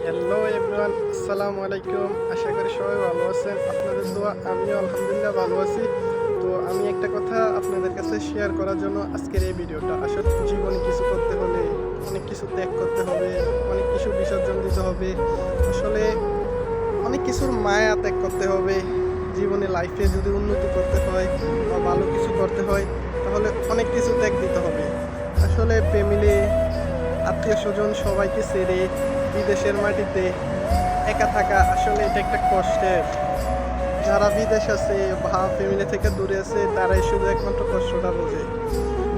Hello everyone, আসসালামু আলাইকুম। আশা করি সবাই ভালো আছেন। আপনাদের দোয়া আমিও আলহামদুলিল্লাহ ভালো আছি। তো আমি একটা কথা আপনাদের কাছে শেয়ার করার জন্য আজকের এই ভিডিওটা। আসলে জীবনে কিছু করতে হলে অনেক কিছু ত্যাগ করতে হবে, অনেক কিছু বিসর্জন দিতে হবে, আসলে অনেক কিছুর মায়া ত্যাগ করতে হবে। জীবনে লাইফে যদি উন্নতি করতে হয় বা ভালো কিছু করতে হয় তাহলে অনেক কিছু ত্যাগ দিতে হবে। আসলে ফ্যামিলি, আত্মীয় স্বজন সবাইকে ছেড়ে বিদেশের মাটিতে একা থাকা আসলে এটা একটা কষ্টের। যারা বিদেশ আছে বা ফ্যামিলি থেকে দূরে আছে তারাই শুধু একমাত্র কষ্টটা বোঝে।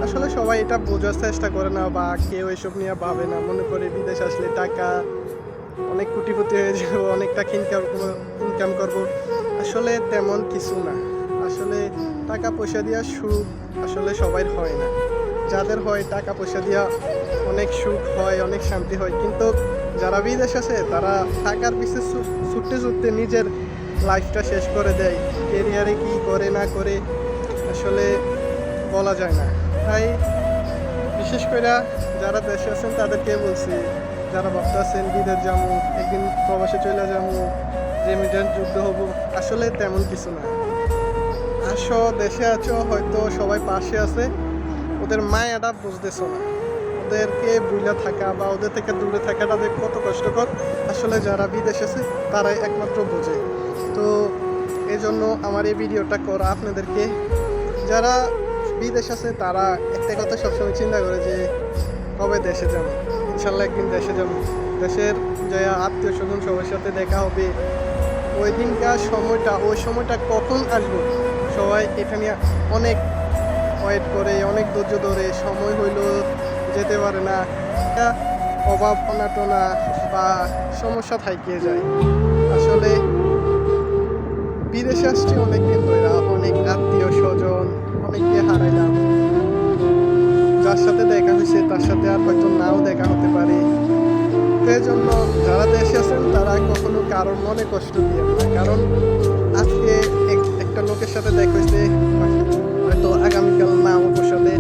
আসলে সবাই এটা বোঝার চেষ্টা করে না বা কেউ এসব নিয়ে ভাবে না, মনে করে বিদেশ আসলে টাকা অনেক কোটিপতি হয়ে যাবো, অনেক টাকা ইনকাম করবো। আসলে তেমন কিছু না। আসলে টাকা পয়সা দিয়া সুখ আসলে সবাই হয় না। যাদের হয় টাকা পয়সা দিয়া অনেক সুখ হয়, অনেক শান্তি হয়, কিন্তু যারা বিদেশ আছে তারা টাকার পিছে ছুটতে ছুটতে নিজের লাইফটা শেষ করে দেয়। কেরিয়ারে কি করে না করে আসলে বলা যায় না। তাই বিশেষ করে যারা দেশে আছেন তাদেরকে বলছি, যারা ভাবতেছেন বিদেশ যাবো, একদিন প্রবাসে চলে যাবো, রেমিটেন্স যুদ্ধ হবো, আসলে তেমন কিছু না। আসো, দেশে আছো, হয়তো সবাই পাশে আছে, ওদের মায়াটা বুঝতেছো না। ওদেরকে ভুলে থাকা বা ওদের থেকে দূরে থাকাটা যে কত কষ্টকর আসলে যারা বিদেশে আছে তারাই একমাত্র বোঝে। তো এই জন্য আমার এই ভিডিওটা করা আপনাদেরকে। যারা বিদেশ আছে তারা একটা কথা সবসময় চিন্তা করে যে কবে দেশে যাবো। ইনশাল্লাহ একদিন দেশে যাবো, দেশের যে আত্মীয় স্বজন সবার সাথে দেখা হবে। ওই দিনকার সময়টা, ওই সময়টা কখন আসবো সবাই এটা নিয়ে অনেক ওয়েট করে, অনেক ধৈর্য ধরে, সময় হইল যেতে পারে না। এটা অভাব অনাটনা বা সমস্যা থাইকে যায়। আসলে বিদেশে আসছি অনেক দিন ধরে, অনেক আত্মীয় স্বজন অনেককে হারাইলাম। যার সাথে দেখা হয়েছে তার সাথে আর হয়তো নাও দেখা হতে পারে। তো এই জন্য যারা দেশে আছেন তারা কখনো কারোর মনে কষ্ট দিয়ে না, কারণ আজকে একটা লোকের সাথে দেখা হয়েছে, হয়তো আগামীকাল না আমার সাথে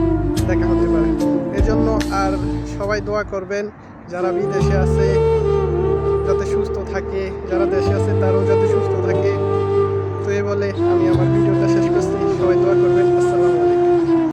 দেখা হতে পারে। এই জন্য আর সবাই দোয়া করবেন যারা বিদেশে আছে যাতে সুস্থ থাকে, যারা দেশে আছে তারাও যাতে সুস্থ থাকে। তো এই বলে আমি আমার ভিডিওটা শেষ করছি। সবাই দোয়া করবেন।